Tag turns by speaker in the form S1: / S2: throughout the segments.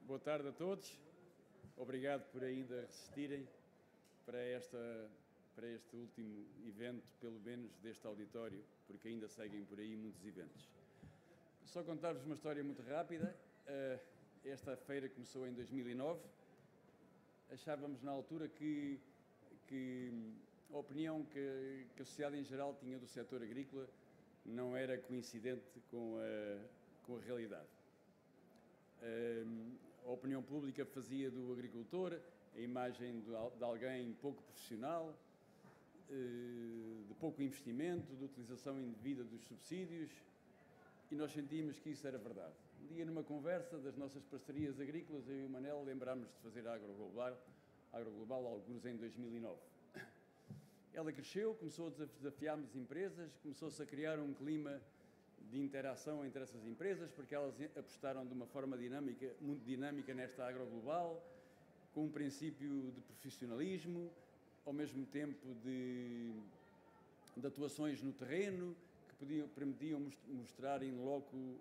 S1: Boa tarde a todos. Obrigado por ainda resistirem para este último evento, pelo menos deste auditório, porque ainda seguem por aí muitos eventos. Só contar-vos uma história muito rápida. Esta feira começou em 2009. Achávamos na altura que a opinião que a sociedade em geral tinha do setor agrícola não era coincidente com a realidade. A opinião pública fazia do agricultor a imagem de alguém pouco profissional, de pouco investimento, de utilização indevida dos subsídios, e nós sentimos que isso era verdade. Um dia, numa conversa das nossas parcerias agrícolas, eu e o Manel lembrámos de fazer a AgroGlobal, alguns em 2009. Ela cresceu, começou a desafiar as empresas, começou-se a criar um clima de interação entre essas empresas, porque elas apostaram de uma forma dinâmica, muito dinâmica nesta AgroGlobal, com um princípio de profissionalismo, ao mesmo tempo de atuações no terreno, que permitiam mostrar in loco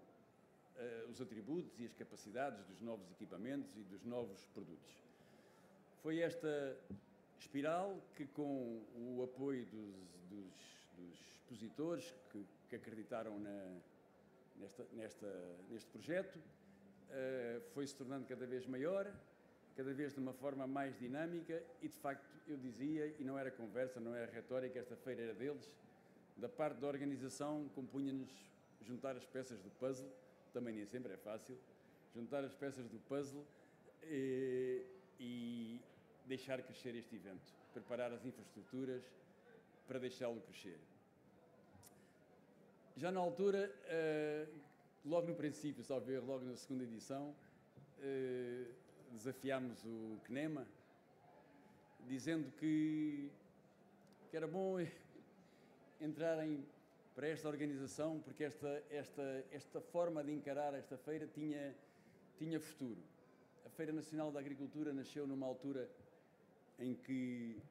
S1: os atributos e as capacidades dos novos equipamentos e dos novos produtos. Foi esta espiral que, com o apoio dos expositores que acreditaram neste projeto, foi-se tornando cada vez maior, cada vez de uma forma mais dinâmica e, de facto, eu dizia, e não era conversa, não era retórica, esta feira era deles, da parte da organização, compunha-nos juntar as peças do puzzle, também nem sempre é fácil, juntar as peças do puzzle e deixar crescer este evento, preparar as infraestruturas para deixá-lo crescer. Já na altura, logo no princípio, logo na segunda edição, desafiámos o CNEMA, dizendo que era bom entrarem para esta organização, porque esta forma de encarar esta feira tinha futuro. A Feira Nacional da Agricultura nasceu numa altura em que,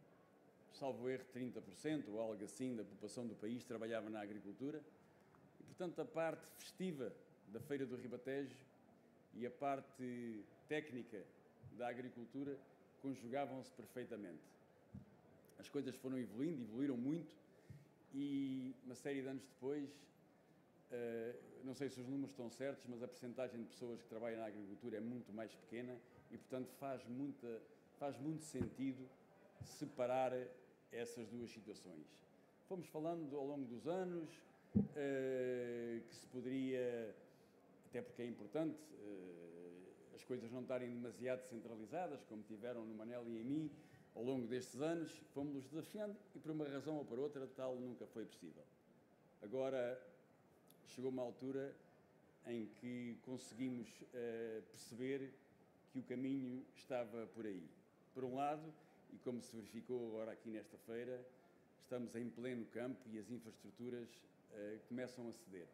S1: salvo erro, 30% ou algo assim da população do país trabalhava na agricultura e, portanto, a parte festiva da Feira do Ribatejo e a parte técnica da agricultura conjugavam-se perfeitamente. As coisas foram evoluíram muito e, uma série de anos depois, não sei se os números estão certos, mas a percentagem de pessoas que trabalham na agricultura é muito mais pequena e, portanto, faz muito sentido separar essas duas situações. Fomos falando ao longo dos anos que se poderia, até porque é importante, as coisas não estarem demasiado centralizadas, como tiveram no Manel e em mim, ao longo destes anos, fomos-nos desafiando e, por uma razão ou por outra, tal nunca foi possível. Agora, chegou uma altura em que conseguimos perceber que o caminho estava por aí. Por um lado, e como se verificou agora aqui nesta feira, estamos em pleno campo e as infraestruturas começam a ceder.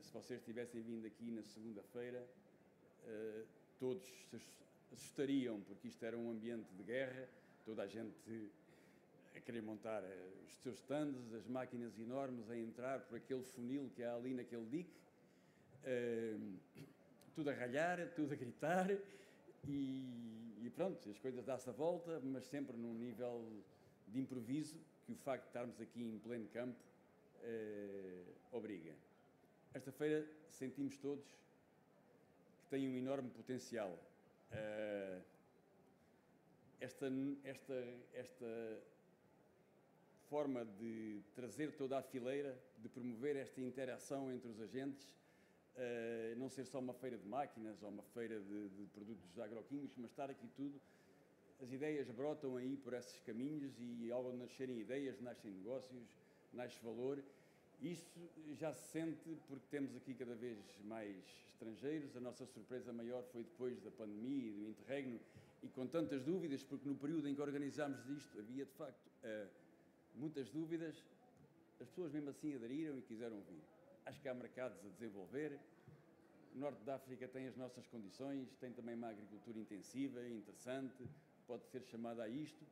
S1: Se vocês tivessem vindo aqui na segunda-feira, todos se assustariam, porque isto era um ambiente de guerra, toda a gente a querer montar os seus stands, as máquinas enormes a entrar por aquele funil que há ali naquele dique, tudo a ralhar, tudo a gritar e pronto, as coisas dão-se a volta, mas sempre num nível de improviso que o facto de estarmos aqui em pleno campo obriga. Esta feira sentimos todos que tem um enorme potencial. Esta forma de trazer toda a fileira, de promover esta interação entre os agentes, não ser só uma feira de máquinas ou uma feira de produtos agroquímicos, mas estar aqui tudo. As ideias brotam aí por esses caminhos e, ao nascerem ideias, nascem negócios, nasce valor. Isso já se sente porque temos aqui cada vez mais estrangeiros. A nossa surpresa maior foi depois da pandemia e do interregno e com tantas dúvidas, porque no período em que organizámos isto havia, de facto, muitas dúvidas. As pessoas mesmo assim aderiram e quiseram vir. Acho que há mercados a desenvolver. O Norte da África tem as nossas condições, tem também uma agricultura intensiva, interessante, pode ser chamada a isto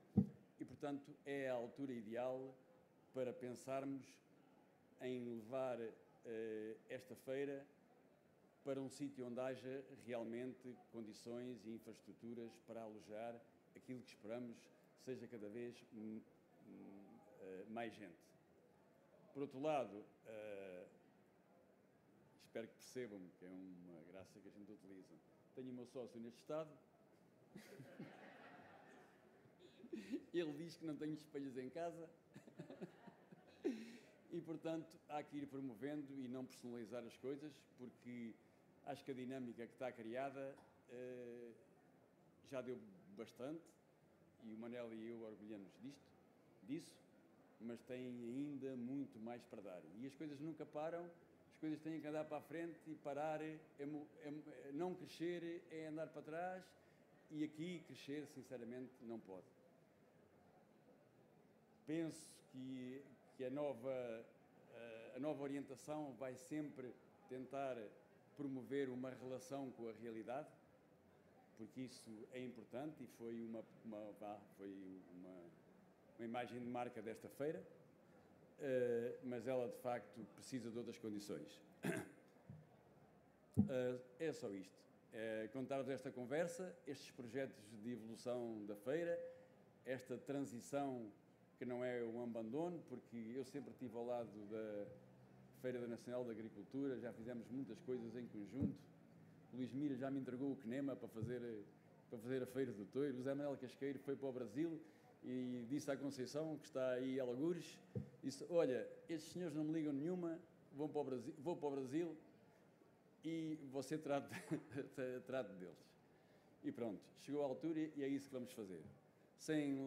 S1: e, portanto, é a altura ideal para pensarmos em levar esta feira para um sítio onde haja realmente condições e infraestruturas para alojar aquilo que esperamos seja cada vez mais gente. Por outro lado, espero que percebam que é uma graça que a gente utiliza. Tenho o meu sócio neste estado. Ele diz que não tem espelhos em casa. E, portanto, há que ir promovendo e não personalizar as coisas, porque acho que a dinâmica que está criada já deu bastante, e o Manel e eu orgulhamos disso, mas tem ainda muito mais para dar. E as coisas nunca param, as coisas têm que andar para a frente, e parar, não crescer é andar para trás, e aqui crescer, sinceramente, não pode. Penso que a nova orientação vai sempre tentar promover uma relação com a realidade, porque isso é importante e foi uma imagem de marca desta feira, mas ela de facto precisa de outras condições. É só isto. Contar-vos esta conversa, estes projetos de evolução da feira, esta transição que não é um abandono, porque eu sempre estive ao lado da Feira Nacional da Agricultura, já fizemos muitas coisas em conjunto. O Luís Mira já me entregou o CNEMA para fazer a Feira do Touro. O Zé Manuel Casqueiro foi para o Brasil e disse à Conceição, que está aí em Algures, disse: olha, estes senhores não me ligam nenhuma, vou para o Brasil e você trate deles. E pronto, chegou a altura e é isso que vamos fazer. Sem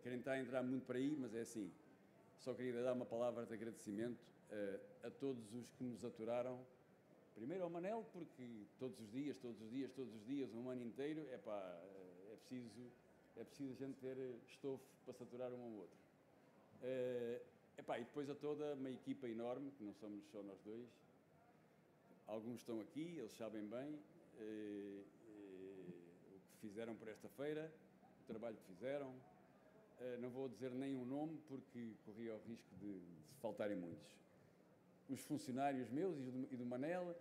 S1: querem entrar muito por aí, mas é assim. Só queria dar uma palavra de agradecimento a todos os que nos aturaram. Primeiro ao Manel, porque todos os dias, um ano inteiro, é preciso a gente ter estofo para se aturar um ao outro. E depois a toda uma equipa enorme, que não somos só nós dois. Alguns estão aqui, eles sabem bem o que fizeram por esta feira, o trabalho que fizeram. Não vou dizer nenhum nome, porque corria o risco de faltarem muitos. Os funcionários meus e do Manel,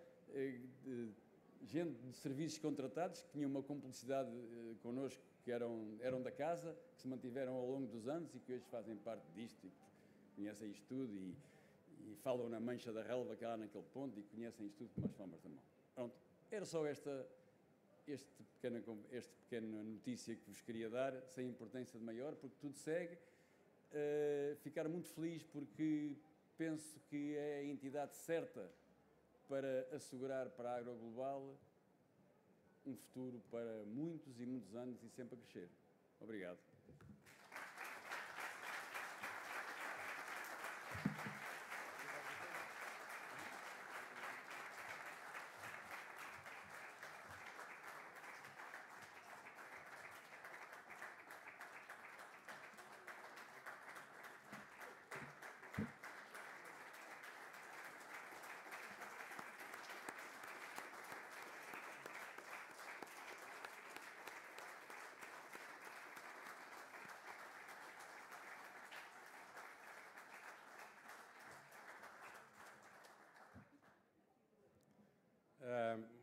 S1: gente de serviços contratados, que tinham uma cumplicidade connosco, que eram da casa, que se mantiveram ao longo dos anos e que hoje fazem parte disto, e que conhecem isto tudo e falam na mancha da relva que há naquele ponto e conhecem isto tudo como as palmas da mão. Pronto, era só esta pequena notícia que vos queria dar, sem importância de maior, porque tudo segue. Ficar muito feliz porque penso que é a entidade certa para assegurar para a Agroglobal um futuro para muitos e muitos anos e sempre a crescer. Obrigado.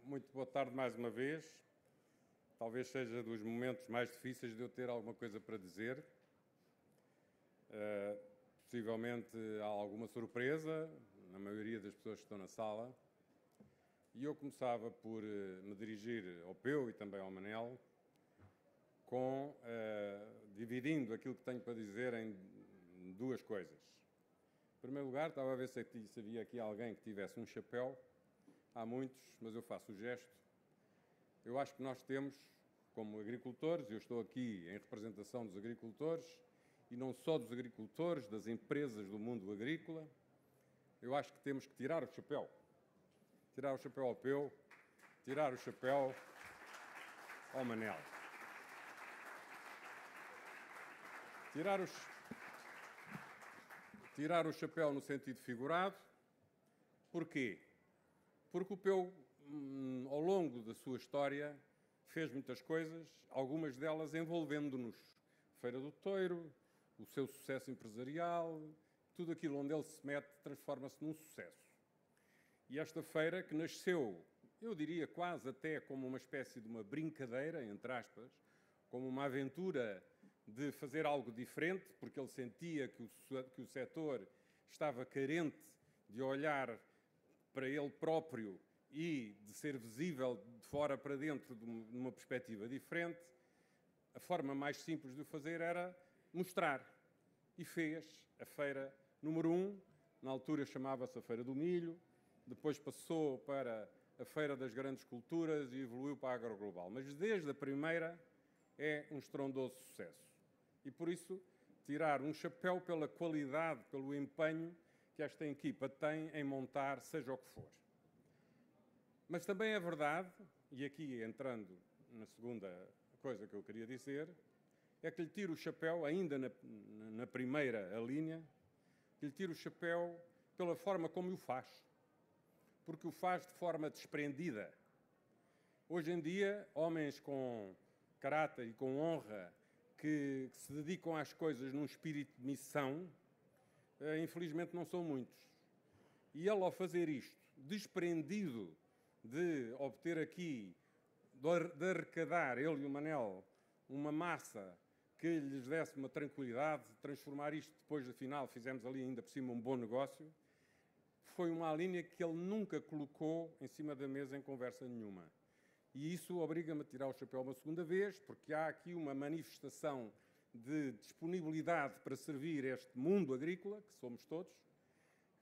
S2: Muito boa tarde mais uma vez. Talvez seja dos momentos mais difíceis de eu ter alguma coisa para dizer. Possivelmente há alguma surpresa na maioria das pessoas que estão na sala. E eu começava por me dirigir ao Peu e também ao Manel, dividindo aquilo que tenho para dizer em duas coisas. Em primeiro lugar, estava a ver se havia aqui alguém que tivesse um chapéu. Há muitos, mas eu faço o gesto. Eu acho que nós temos, como agricultores, eu estou aqui em representação dos agricultores, e não só dos agricultores, das empresas do mundo agrícola, eu acho que temos que tirar o chapéu. Tirar o chapéu ao Peu, tirar o chapéu ao Manel. Tirar o chapéu no sentido figurado. Porquê? Porque o Peu, ao longo da sua história, fez muitas coisas, algumas delas envolvendo-nos. Feira do Touro, o seu sucesso empresarial, tudo aquilo onde ele se mete transforma-se num sucesso. E esta feira que nasceu, eu diria quase até como uma espécie de uma brincadeira, entre aspas, como uma aventura de fazer algo diferente, porque ele sentia que o setor estava carente de olhar para ele próprio e de ser visível de fora para dentro de uma perspectiva diferente. A forma mais simples de o fazer era mostrar. E fez a feira número 1, na altura chamava-se a Feira do Milho, depois passou para a Feira das Grandes Culturas e evoluiu para a Agroglobal. Mas desde a primeira é um estrondoso sucesso. E por isso, tirar um chapéu pela qualidade, pelo empenho que esta equipa tem em montar seja o que for. Mas também é verdade, e aqui entrando na segunda coisa que eu queria dizer, é que lhe tiro o chapéu, ainda na primeira linha, que lhe tiro o chapéu pela forma como o faz. Porque o faz de forma desprendida. Hoje em dia, homens com caráter e com honra que se dedicam às coisas num espírito de missão, infelizmente não são muitos. E ele, ao fazer isto, desprendido de obter aqui, de arrecadar, ele e o Manel, uma massa que lhes desse uma tranquilidade, transformar isto depois, afinal, fizemos ali ainda por cima um bom negócio, foi uma linha que ele nunca colocou em cima da mesa em conversa nenhuma. E isso obriga-me a tirar o chapéu uma segunda vez, porque há aqui uma manifestação de disponibilidade para servir este mundo agrícola, que somos todos,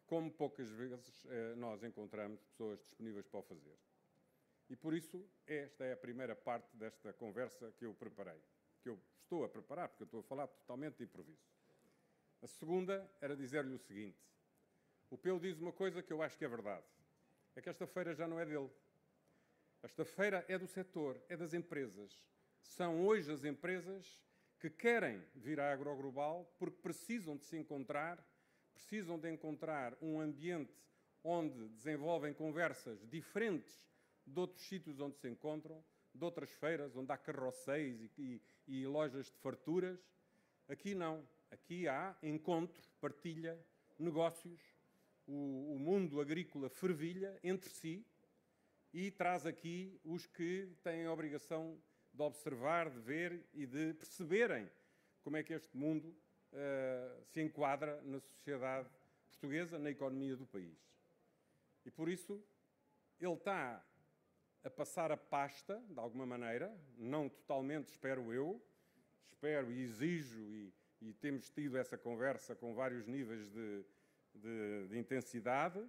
S2: como poucas vezes nós encontramos pessoas disponíveis para o fazer. E por isso, esta é a primeira parte desta conversa que eu preparei, que eu estou a preparar, porque eu estou a falar totalmente de improviso. A segunda era dizer-lhe o seguinte: o Peu diz uma coisa que eu acho que é verdade, é que esta feira já não é dele. Esta feira é do setor, é das empresas. São hoje as empresas que querem vir à Agroglobal porque precisam de se encontrar, precisam de encontrar um ambiente onde desenvolvem conversas diferentes de outros sítios onde se encontram, de outras feiras, onde há carroceiros e lojas de farturas. Aqui não. Aqui há encontro, partilha, negócios. O mundo agrícola fervilha entre si e traz aqui os que têm a obrigação de observar, de ver e de perceberem como é que este mundo se enquadra na sociedade portuguesa, na economia do país. E por isso ele está a passar a pasta, de alguma maneira, não totalmente, espero eu, espero e exijo, e temos tido essa conversa com vários níveis de intensidade,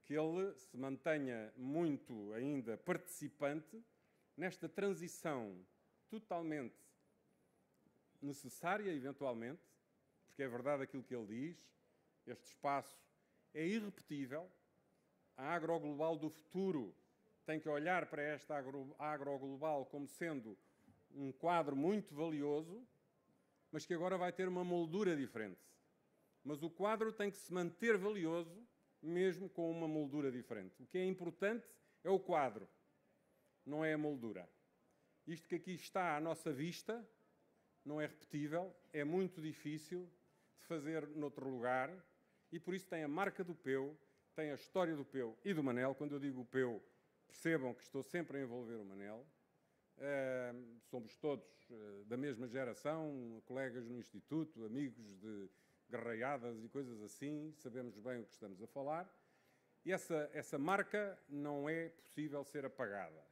S2: que ele se mantenha muito ainda participante nesta transição totalmente necessária, eventualmente, porque é verdade aquilo que ele diz, este espaço é irrepetível, a Agroglobal do futuro tem que olhar para esta Agroglobal como sendo um quadro muito valioso, mas que agora vai ter uma moldura diferente. Mas o quadro tem que se manter valioso, mesmo com uma moldura diferente. O que é importante é o quadro, não é a moldura. Isto que aqui está à nossa vista não é repetível, é muito difícil de fazer noutro lugar e por isso tem a marca do Peu, tem a história do Peu e do Manel. Quando eu digo o Peu, percebam que estou sempre a envolver o Manel. Somos todos da mesma geração, colegas no Instituto, amigos de garraiadas e coisas assim, sabemos bem o que estamos a falar. E essa marca não é possível ser apagada.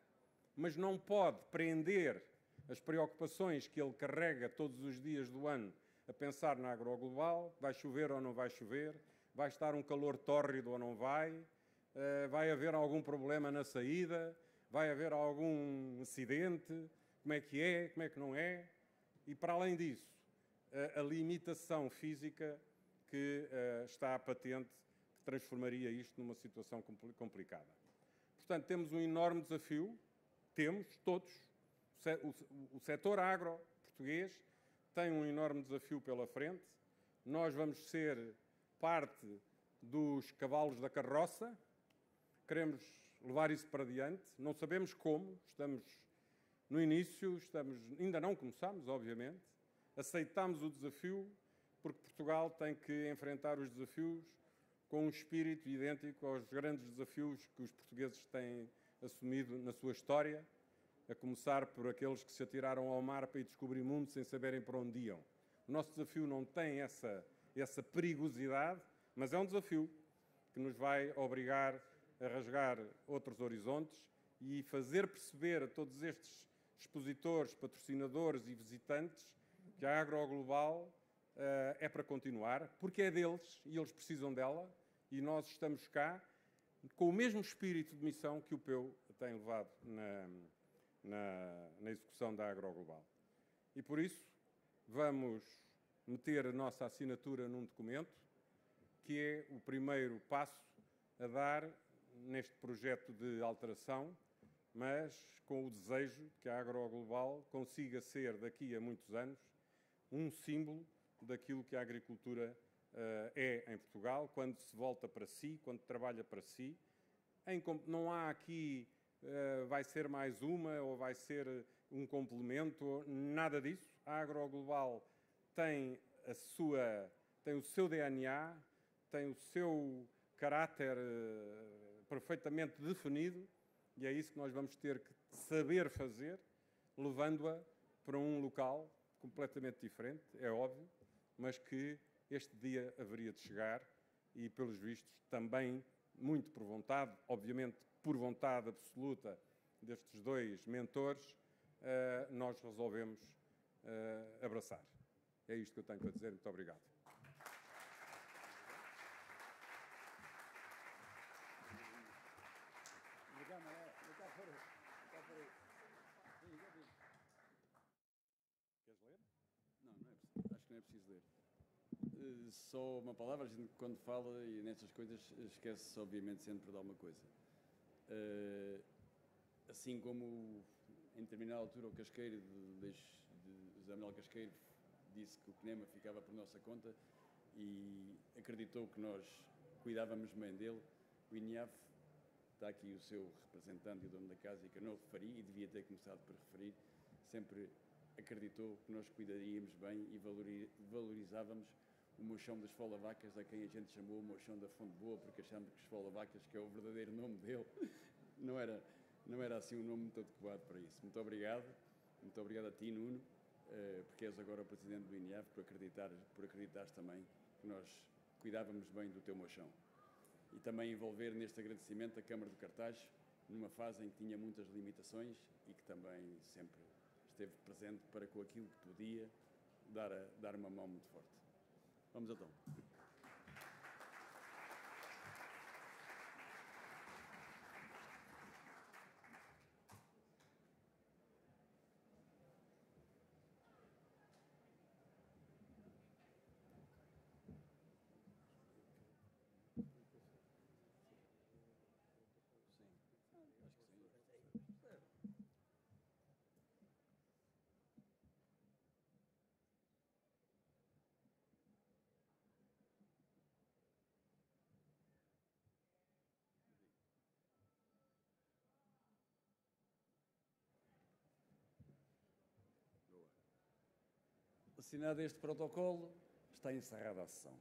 S2: Mas não pode prender as preocupações que ele carrega todos os dias do ano a pensar na Agroglobal, vai chover ou não vai chover, vai estar um calor tórrido ou não vai, vai haver algum problema na saída, vai haver algum acidente, como é que não é, e para além disso, a limitação física que está patente, que transformaria isto numa situação complicada. Portanto, temos um enorme desafio, temos todos, o setor agro português tem um enorme desafio pela frente. Nós vamos ser parte dos cavalos da carroça, queremos levar isso para diante, não sabemos como, estamos no início, ainda não começamos, obviamente, aceitamos o desafio, porque Portugal tem que enfrentar os desafios com um espírito idêntico aos grandes desafios que os portugueses têm assumido na sua história, a começar por aqueles que se atiraram ao mar para ir descobrir o mundo sem saberem para onde iam. O nosso desafio não tem essa perigosidade, mas é um desafio que nos vai obrigar a rasgar outros horizontes e fazer perceber a todos estes expositores, patrocinadores e visitantes que a Agroglobal é para continuar, porque é deles e eles precisam dela, e nós estamos cá com o mesmo espírito de missão que o PEU tem levado na execução da Agroglobal. E por isso vamos meter a nossa assinatura num documento que é o primeiro passo a dar neste projeto de alteração, mas com o desejo que a Agroglobal consiga ser, daqui a muitos anos, um símbolo daquilo que a agricultura é em Portugal, quando se volta para si, quando trabalha para si. Não há aqui, vai ser mais uma ou vai ser um complemento, nada disso. A Agroglobal tem o seu DNA, tem o seu caráter perfeitamente definido, e é isso que nós vamos ter que saber fazer, levando-a para um local completamente diferente, é óbvio, mas que este dia haveria de chegar e, pelos vistos, também muito por vontade, obviamente por vontade absoluta destes dois mentores, nós resolvemos abraçar. É isto que eu tenho para dizer. Muito obrigado. Queres ler?
S1: Não, não é preciso. Acho que não é preciso ler. Só uma palavra, a gente quando fala e nestas coisas esquece-se obviamente sempre de alguma coisa. Assim como em determinada altura o Casqueiro, de José Manuel Casqueiro, disse que o CNEMA ficava por nossa conta e acreditou que nós cuidávamos bem dele, o INIAF, está aqui o seu representante e o dono da casa, e que eu não referi, e devia ter começado por referir, sempre acreditou que nós cuidaríamos bem e valorizávamos o Mochão das Folavacas, a quem a gente chamou o Mochão da Fonte Boa, porque achamos que os Folavacas, que é o verdadeiro nome dele, não era assim um nome muito adequado para isso. Muito obrigado a ti, Nuno, porque és agora o presidente do INIAF, por acreditares também que nós cuidávamos bem do teu Mochão. E também envolver neste agradecimento a Câmara do Cartaz, numa fase em que tinha muitas limitações e que também sempre esteve presente para, com aquilo que podia, dar uma mão muito forte. Vamos então. Assinado este protocolo, está encerrada a sessão.